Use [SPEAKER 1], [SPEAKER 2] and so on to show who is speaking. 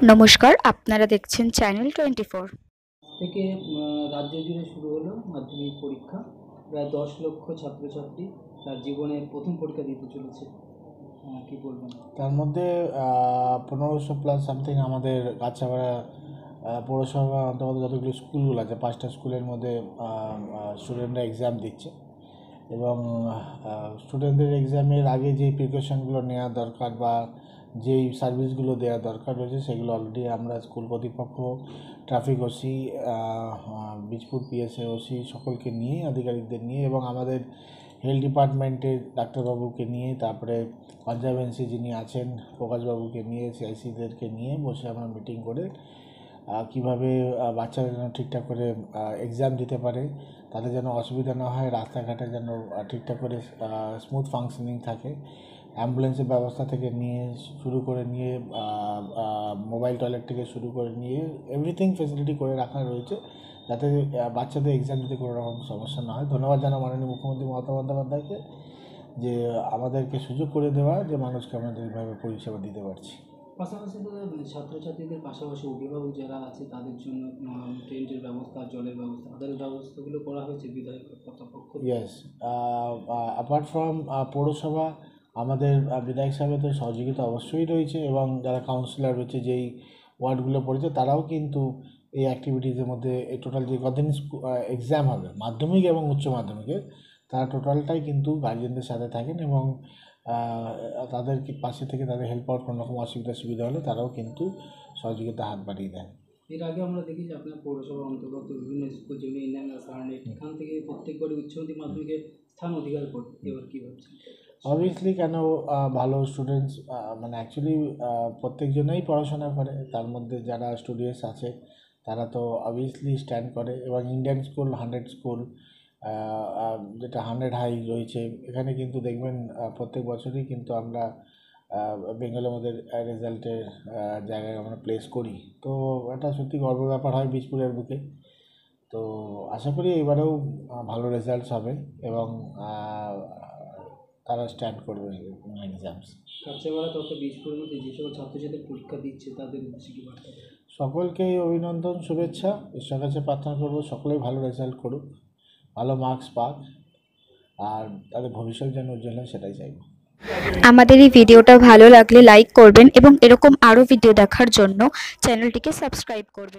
[SPEAKER 1] নমস্কার, আপনারা দেখছেন চ্যানেল 24।
[SPEAKER 2] থেকে রাজ্য জুড়ে শুরু হলো মাধ্যমিক পরীক্ষা। প্রায় 10 লক্ষ ছাত্রছাত্রী তার জীবনের প্রথম পরীক্ষা দিতে চলেছে। কী বলবেন?
[SPEAKER 3] তার মধ্যে 1500 প্লাস সামথিং আমাদের কাছাপাড়া পৌরসভা অন্তর্গত যতগুলো স্কুলগুলো আছে 5টা স্কুলের মধ্যে স্টুডেন্টরা এক্সাম দিচ্ছে এবং স্টুডেন্টদের এক্সামের আগে যে প্রিকশনগুলো নেওয়া দরকার বা যেই সার্ভিসগুলো দেওয়া দরকার রয়েছে সেগুলো অলরেডি আমরা স্কুল কর্তৃপক্ষ, ট্রাফিক ওসি, বীজপুর পিএসএ ওসি সকলকে নিয়ে, আধিকারিকদের নিয়ে এবং আমাদের হেলথ ডিপার্টমেন্টের ডাক্তারবাবুকে নিয়ে, তারপরে কনজারভেন্সি যিনি আছেন প্রকাশবাবুকে নিয়ে, সিআইসিদেরকে নিয়ে বসে আমরা মিটিং করে কীভাবে বাচ্চারা যেন ঠিকঠাক করে এক্সাম দিতে পারে, তাদের যেন অসুবিধা না হয়, রাস্তাঘাটে যেন ঠিকঠাক করে স্মুথ ফাংশনিং থাকে, অ্যাম্বুলেন্সের ব্যবস্থা থেকে নিয়ে শুরু করে নিয়ে মোবাইল টয়লেট থেকে শুরু করে নিয়ে এভরিথিং ফেসিলিটি করে রাখা রয়েছে যাতে বাচ্চাদের এক্সাম দিতে কোনো রকম সমস্যা না হয়। ধন্যবাদ জানাই মাননীয় মুখ্যমন্ত্রী মমতা বন্দ্যোপাধ্যায়কে যে আমাদেরকে সুযোগ করে দেওয়া যে মানুষকে আমাদের এইভাবে পরিষেবা দিতে পারছি।
[SPEAKER 2] পাশাপাশি তো ছাত্রছাত্রীদের পাশাপাশি অভিভাবক যারা আছে তাদের জন্য ট্রেনের ব্যবস্থা, জলের ব্যবস্থা, তাদের ব্যবস্থাগুলো করা হয়েছে বিধায়ক কর্তৃপক্ষ।
[SPEAKER 3] ইয়েস, অ্যাপার্ট ফ্রম পৌরসভা আমাদের বিধায়ক সাহেবের সহযোগিতা অবশ্যই রয়েছে এবং যারা কাউন্সিলর রয়েছে যেই ওয়ার্ডগুলো পড়েছে তারাও কিন্তু এই অ্যাক্টিভিটিসের মধ্যে এই টোটাল যে কদিন এক্সাম হবে মাধ্যমিক এবং উচ্চ মাধ্যমিকের, তারা টোটালটাই কিন্তু গার্জিয়ানদের সাথে থাকেন এবং তাদের পাশে থেকে তাদের হেল্প পাওয়ার কোনো রকম সুবিধা হলে তারাও কিন্তু সহযোগিতা হাত বাড়িয়ে দেন।
[SPEAKER 2] এর আগে আমরা দেখি যে আপনার পৌরসভার অন্তর্গত বিভিন্ন স্কুল যেগুলো ইন্ডিয়ান সার্নেট, এখান থেকে প্রত্যেকবারই উচ্চ মাধ্যমিকের স্থান অধিকার করে। এবার কী ভাবছেন?
[SPEAKER 3] অবভিয়াসলি কেন ভালো স্টুডেন্টস মানে অ্যাকচুয়ালি প্রত্যেকজনেই পড়াশোনা করে, তার মধ্যে যারা স্টুডেন্টস আছে তারা তো অবভিয়াসলি স্ট্যান্ড করে এবং ইন্ডিয়ান স্কুল 100 স্কুল যেটা 100 হাই রয়েছে এখানে কিন্তু দেখবেন প্রত্যেক বছরই কিন্তু আমরা বেঙ্গলের মধ্যে রেজাল্টের জায়গায় আমরা প্লেস করি। তো এটা সত্যি গর্বের ব্যাপার হয় বীজপুরের বুকে। তো আশা করি এবারেও ভালো রেজাল্টস হবে এবং তারা স্ট্যান্ড করবে এক্সামস।
[SPEAKER 2] কাছাপাড়া তথা বীজপুরের মধ্যে যে সকল ছাত্রছাত্রী পরীক্ষা দিচ্ছে তাদের উদ্দেশ্যে কী বার্তা?
[SPEAKER 3] সকলকেই অভিনন্দন, শুভেচ্ছা। ঈশ্বরের কাছে প্রার্থনা করবো সকলেই ভালো রেজাল্ট করুক, ভালো মার্কস পাক আর তাদের ভবিষ্যৎ যেন উজ্জ্বল হয় সেটাই চাইব।
[SPEAKER 1] আমাদের এই ভিডিওটা ভালো লাগলে লাইক করবেন এবং এরকম আরও ভিডিও দেখার জন্য চ্যানেলটিকে সাবস্ক্রাইব করবেন।